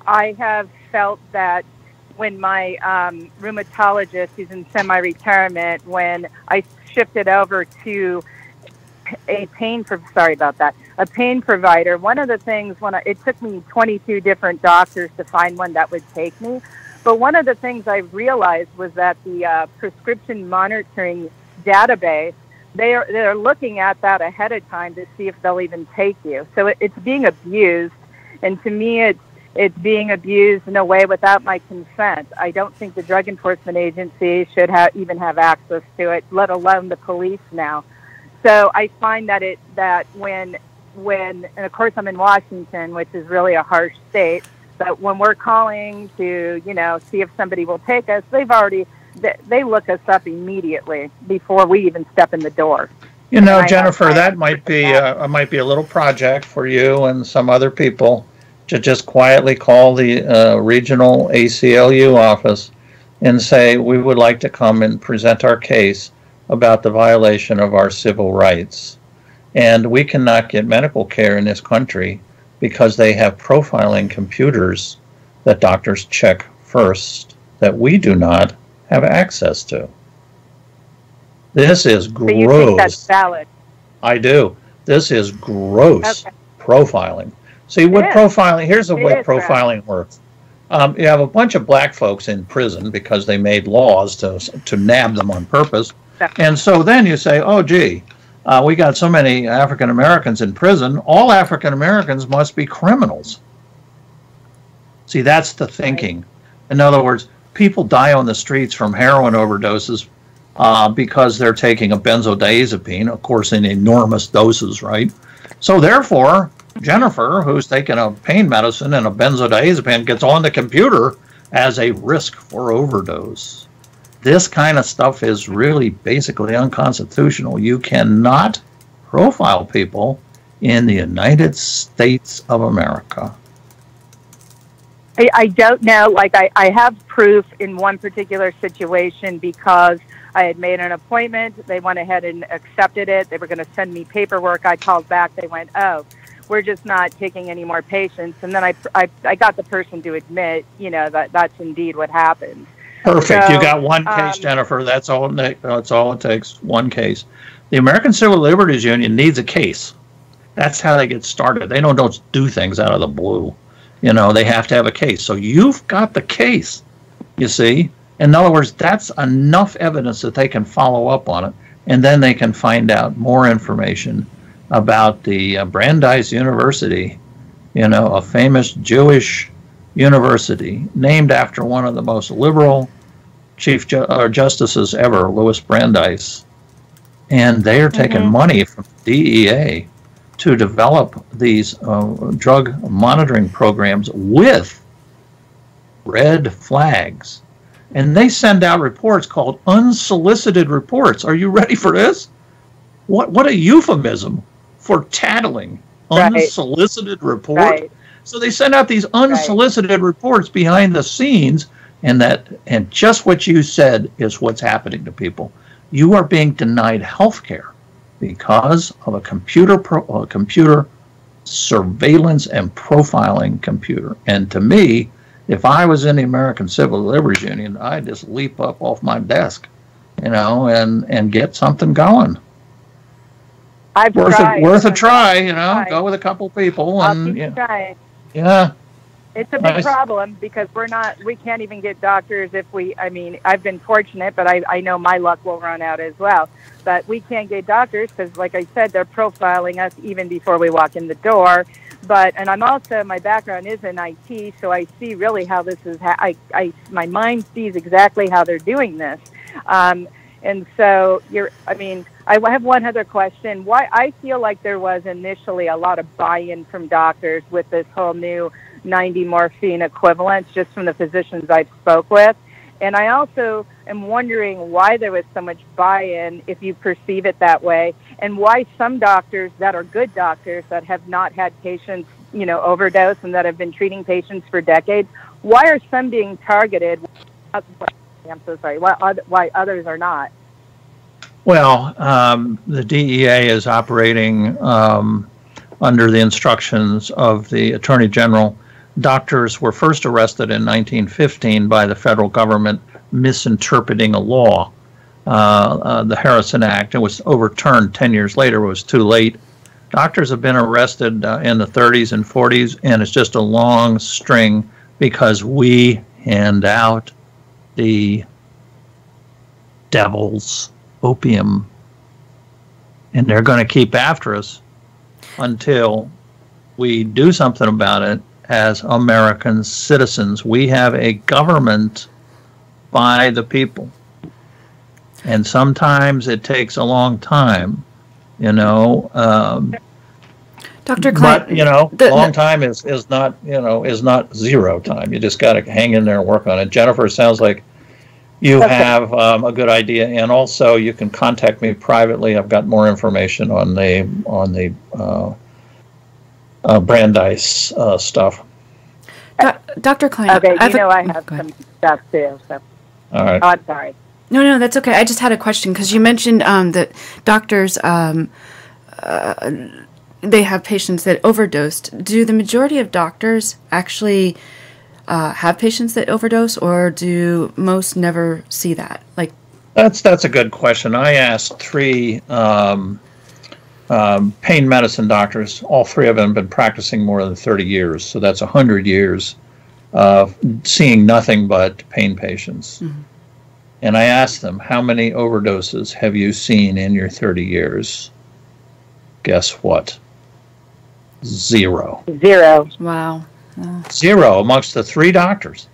I have felt that when my rheumatologist, who's in semi-retirement, when I shifted over to a pain provider, one of the things, it took me 22 different doctors to find one that would take me, but one of the things I realized was that the prescription monitoring database, they're looking at that ahead of time to see if they'll even take you. So it's being abused, and to me it's being abused in a way without my consent. I don't think the Drug Enforcement Agency should even have access to it, let alone the police now. So I find that when and of course I'm in Washington, which is really a harsh state, but when we're calling to, see if somebody will take us, they look us up immediately before we even step in the door. Jennifer, that might be a little project for you and some other people to just quietly call the regional ACLU office and say, we would like to come and present our case about the violation of our civil rights. And we cannot get medical care in this country because they have profiling computers that doctors check first that we do not have access to. This is gross. So you think that's valid? I do. This is gross profiling. See, what profiling, here's the way profiling works. You have a bunch of black folks in prison because they made laws to nab them on purpose. And so then you say, oh, gee, we got so many African Americans in prison, all African Americans must be criminals. See, that's the thinking. In other words, people die on the streets from heroin overdoses because they're taking a benzodiazepine, of course, in enormous doses, right? So therefore, Jennifer, who's taking a pain medicine and a benzodiazepine, gets on the computer as a risk for overdose. This kind of stuff is really basically unconstitutional. You cannot profile people in the United States of America. I don't know. I have proof in one particular situation because I had made an appointment. They went ahead and accepted it. They were going to send me paperwork. I called back. They went, oh, we're just not taking any more patients. And then I got the person to admit, that that's indeed what happened. Perfect. So, you got one case, Jennifer. That's all it takes. One case. The American Civil Liberties Union needs a case. That's how they get started. They don't just do things out of the blue. They have to have a case. So you've got the case, you see. In other words, that's enough evidence that they can follow up on it, and then they can find out more information about the Brandeis University, a famous Jewish university named after one of the most liberal chief justices ever, Louis Brandeis. And they are taking money from D.E.A. to develop these drug monitoring programs with red flags. And they send out reports called unsolicited reports. Are you ready for this? What a euphemism for tattling. Unsolicited report. Right. So they send out these unsolicited reports behind the scenes, and just what you said is what's happening to people. You are being denied health care because of a computer surveillance and profiling computer. And to me, if I was in the American Civil Liberties Union, I'd just leap up off my desk and get something going. I've tried. Worth a try, go with a couple people. I'll keep trying. Yeah. It's a big problem because we can't even get doctors I've been fortunate, but I know my luck will run out as well. But we can't get doctors because, like I said, they're profiling us even before we walk in the door. And I'm also, my background is in IT, so I see really how this is, my mind sees exactly how they're doing this. And so I have one other question. Why I feel like there was initially a lot of buy-in from doctors with this whole new 90 morphine equivalents, just from the physicians I've spoke with. And I also am wondering why there was so much buy-in, if you perceive it that way, and why some doctors that are good doctors that have not had patients, overdose and that have been treating patients for decades, why are some being targeted? I'm so sorry. Why others are not? Well, the DEA is operating under the instructions of the Attorney General. Doctors were first arrested in 1915 by the federal government misinterpreting a law, the Harrison Act. It was overturned 10 years later. It was too late. Doctors have been arrested in the 30s and 40s, and it's just a long string because we hand out the devil's opium, and they're going to keep after us until we do something about it. As American citizens, we have a government by the people, and sometimes it takes a long time, Dr. Kline, but long time is not zero time. You just got to hang in there and work on it. Jennifer, sounds like you have a good idea, and also you can contact me privately. I've got more information on the Brandeis stuff. Dr. Kline. Okay, I have some stuff too. So. All right. Oh, I'm sorry. No, that's okay. I just had a question because you mentioned that doctors, they have patients that overdosed. Do the majority of doctors actually have patients that overdose, or do most never see that? That's a good question. I asked 3 pain medicine doctors. All 3 of them have been practicing more than 30 years, so that's 100 years of seeing nothing but pain patients. Mm-hmm. And I asked them, how many overdoses have you seen in your 30 years? Guess what? 0. 0. Wow. 0 amongst the 3 doctors.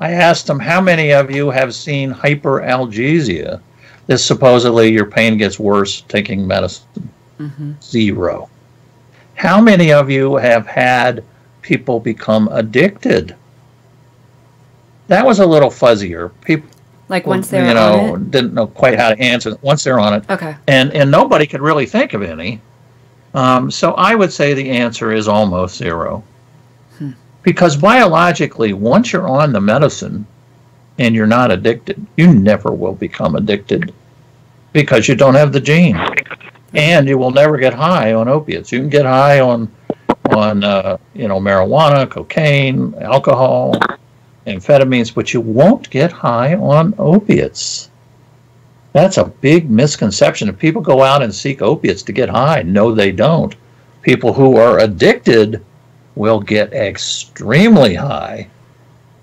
I asked them, how many of you have seen hyperalgesia? This supposedly your pain gets worse taking medicine. Mm-hmm. 0. How many of you have had people become addicted? That was a little fuzzier. People, once they're on it? Didn't know quite how to answer it. Once they're on it. Okay. And nobody could really think of any. So I would say the answer is almost 0. Because biologically, once you're on the medicine and you're not addicted, you never will become addicted because you don't have the gene. And you will never get high on opiates. You can get high on marijuana, cocaine, alcohol, amphetamines, but you won't get high on opiates. That's a big misconception. If people go out and seek opiates to get high, no, they don't. People who are addicted will get extremely high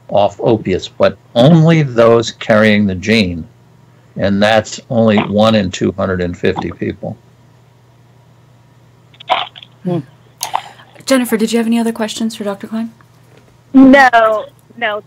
off opiates, but only those carrying the gene. And that's only 1 in 250 people. Jennifer, did you have any other questions for Dr. Kline? No.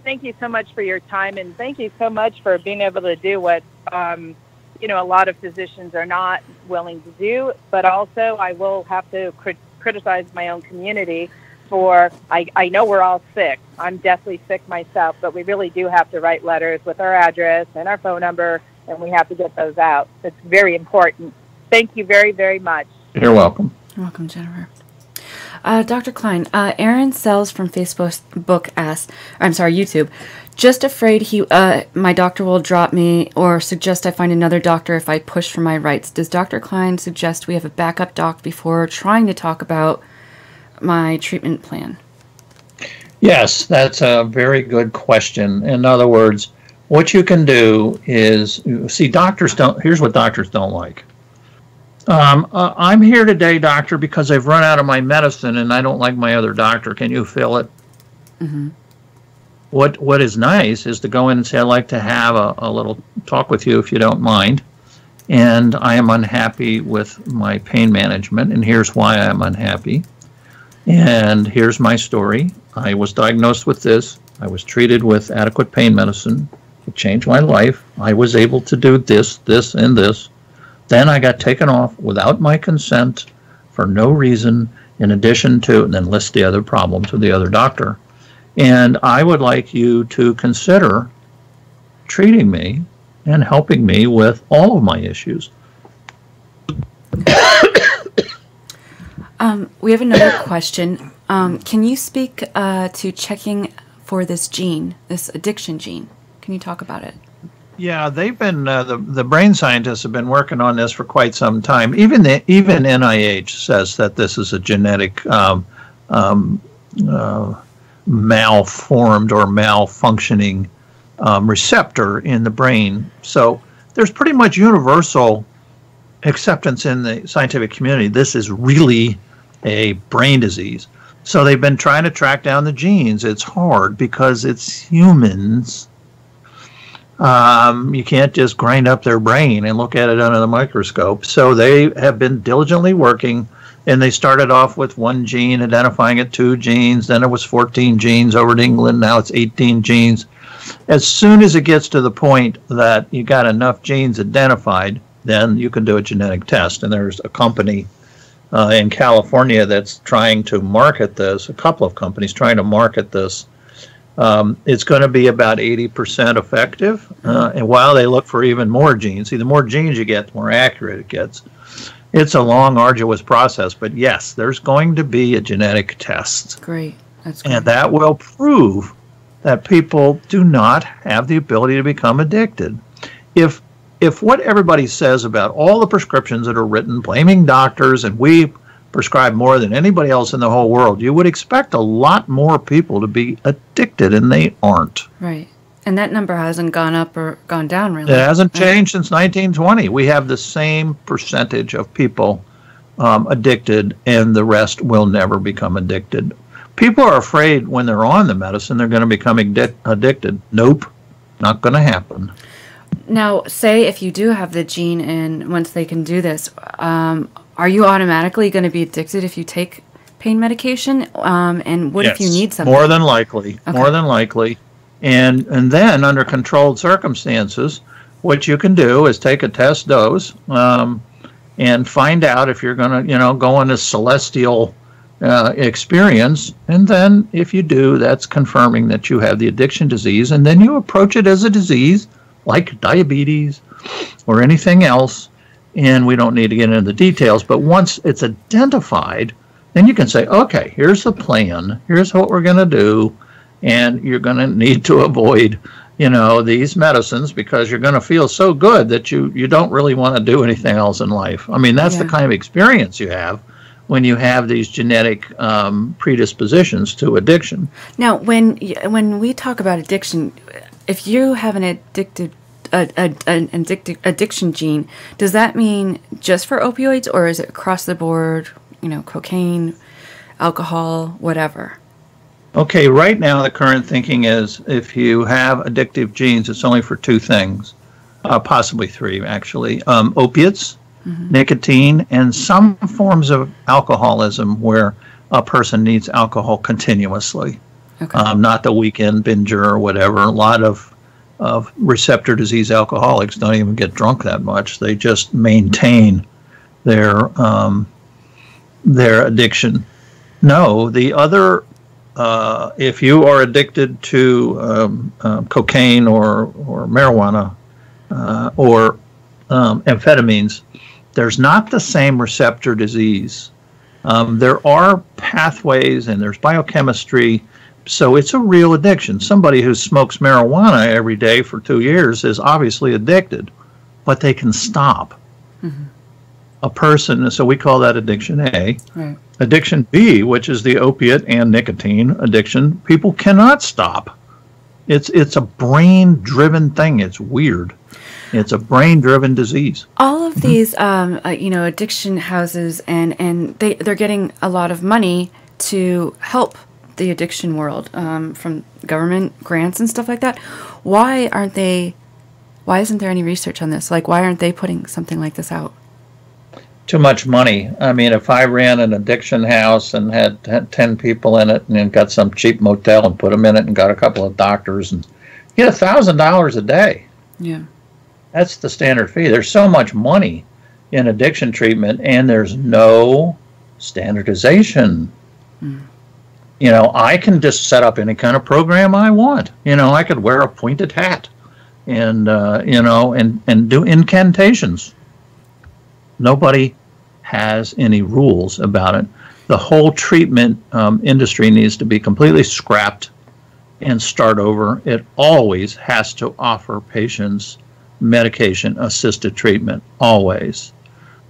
Thank you so much for your time, and thank you so much for being able to do what a lot of physicians are not willing to do. But also, I will have to criticize my own community for. I know we're all sick. I'm deathly sick myself, but we really do have to write letters with our address and our phone number, and we have to get those out. It's very important. Thank you very, very much. You're welcome. You're welcome, Jennifer. Dr. Kline, Aaron Sells from Facebook asks, YouTube, just afraid my doctor will drop me or suggest I find another doctor if I push for my rights. Does Dr. Kline suggest we have a backup doc before trying to talk about my treatment plan? Yes, that's a very good question. In other words, what you can do is, see, here's what doctors don't like. I'm here today, doctor, because I've run out of my medicine and I don't like my other doctor. Can you fill it? Mm-hmm. What is nice is to go in and say, I'd like to have a little talk with you if you don't mind. And I am unhappy with my pain management, and here's why I'm unhappy. And here's my story. I was diagnosed with this. I was treated with adequate pain medicine. It changed my life. I was able to do this, this, and this. Then I got taken off without my consent for no reason, in addition to, and then list the other problems with the other doctor. And I would like you to consider treating me and helping me with all of my issues. We have another question. Can you speak to checking for this gene, this addiction gene? Can you talk about it? Yeah, they've been the brain scientists have been working on this for quite some time. Even NIH says that this is a genetic malformed or malfunctioning receptor in the brain. So there's pretty much universal acceptance in the scientific community. This is really a brain disease. So they've been trying to track down the genes. It's hard because it's humans. You can't just grind up their brain and look at it under the microscope. So they have been diligently working, and they started off with one gene, identifying it, 2 genes, then it was 14 genes over in England, now it's 18 genes. As soon as it gets to the point that you got enough genes identified, then you can do a genetic test. And there's a company in California that's trying to market this, a couple of companies trying to market this. It's going to be about 80% effective, and while they look for even more genes, see, the more genes you get, the more accurate it gets. It's a long, arduous process, but yes, there's going to be a genetic test. Great. That's great. And that will prove that people do not have the ability to become addicted. If what everybody says about all the prescriptions that are written, blaming doctors, and we prescribe more than anybody else in the whole world, you would expect a lot more people to be addicted, and they aren't. Right. And that number hasn't gone up or gone down, really. It hasn't changed since 1920. We have the same percentage of people addicted, and the rest will never become addicted. People are afraid when they're on the medicine they're going to become addicted. Nope, not going to happen. Now, say if you do have the gene, and once they can do this, are you automatically going to be addicted if you take pain medication? And what if you need something? More than likely. Okay. More than likely. And then under controlled circumstances, what you can do is take a test dose and find out if you're going to, go on this celestial experience. And then if you do, that's confirming that you have the addiction disease. And then you approach it as a disease like diabetes or anything else. And we don't need to get into the details, but once it's identified, then you can say, okay, here's the plan. Here's what we're going to do. And you're going to need to avoid, these medicines because you're going to feel so good that you don't really want to do anything else in life. I mean, that's the kind of experience you have when you have these genetic predispositions to addiction. Now, when we talk about addiction, if you have an addiction gene, does that mean just for opioids, or is it across the board, cocaine, alcohol, whatever? Okay, right now the current thinking is if you have addictive genes, it's only for 2 things, possibly 3 actually, opiates, nicotine, and some forms of alcoholism where a person needs alcohol continuously, not the weekend binger or whatever. A lot of receptor disease alcoholics don't even get drunk that much. They just maintain their addiction. No, the other, if you are addicted to cocaine or marijuana or amphetamines, there's not the same receptor disease. There are pathways and there's biochemistry. So it's a real addiction. Somebody who smokes marijuana every day for 2 years is obviously addicted, but they can stop. Mm-hmm. A person, so we call that addiction A. Right. Addiction B, which is the opiate and nicotine addiction, people cannot stop. It's a brain-driven thing. It's weird. It's a brain-driven disease. All of these, addiction houses, and they're getting a lot of money to help the addiction world from government grants and stuff like that. Why isn't there any research on this? Like, why aren't they putting something like this out? Too much money. I mean, if I ran an addiction house and had 10 people in it and then got some cheap motel and put them in it and got a couple of doctors and get $1,000 a day. Yeah. That's the standard fee. There's so much money in addiction treatment and there's no standardization. I can just set up any kind of program I want. I could wear a pointed hat and do incantations. Nobody has any rules about it. The whole treatment industry needs to be completely scrapped and start over. It always has to offer patients medication-assisted treatment, always.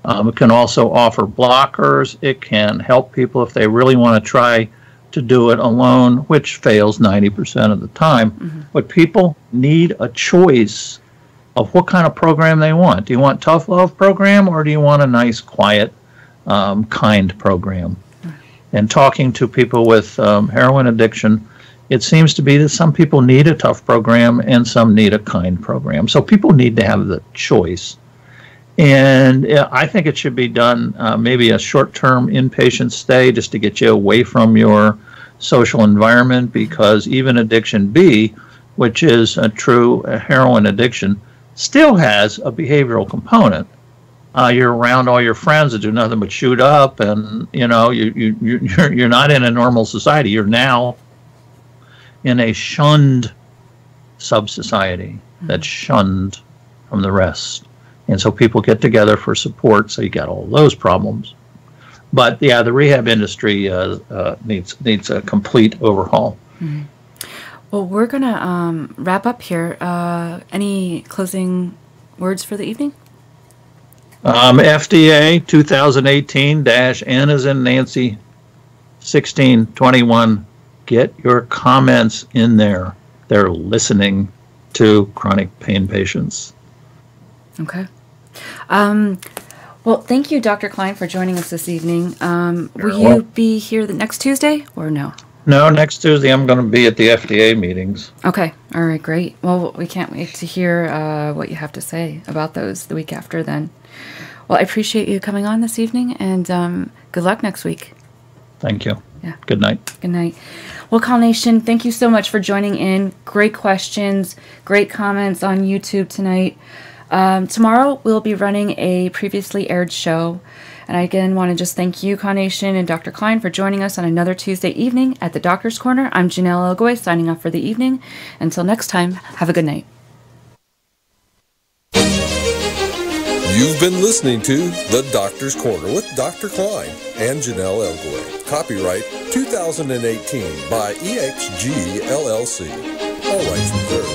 It can also offer blockers. It can help people if they really want to try to do it alone, which fails 90% of the time. But people need a choice of what kind of program they want. Do you want tough love program or do you want a nice, quiet, kind program? And talking to people with heroin addiction, it seems to be that some people need a tough program and some need a kind program. So people need to have the choice. And I think it should be done maybe a short-term inpatient stay just to get you away from your social environment, because even addiction B, which is a true heroin addiction, still has a behavioral component. You're around all your friends that do nothing but shoot up, and you're not in a normal society. You're now in a shunned sub-society that's shunned from the rest. And so people get together for support, so you got all those problems. But yeah, the rehab industry needs a complete overhaul. Well, we're going to wrap up here. Any closing words for the evening? F.D.A. 2018-N as in Nancy 1621. Get your comments in there. They're listening to chronic pain patients. Okay. Well, thank you, Dr. Kline, for joining us this evening. Will you be here the next Tuesday or no? No, next Tuesday I'm going to be at the F.D.A. meetings. Okay. All right, great. Well, we can't wait to hear what you have to say about those the week after then. Well, I appreciate you coming on this evening, and good luck next week. Thank you. Yeah. Good night. Good night. Well, Call Nation, thank you so much for joining in. Great questions, great comments on YouTube tonight. Tomorrow we'll be running a previously aired show. And I again want to just thank you, Call Nation, and Dr. Kline for joining us on another Tuesday evening at the Doctor's Corner. I'm Janelle Elgoy, signing off for the evening. Until next time, have a good night. You've been listening to The Doctor's Corner with Dr. Kline and Janelle Elgoy. Copyright 2018 by EXG LLC. All rights reserved.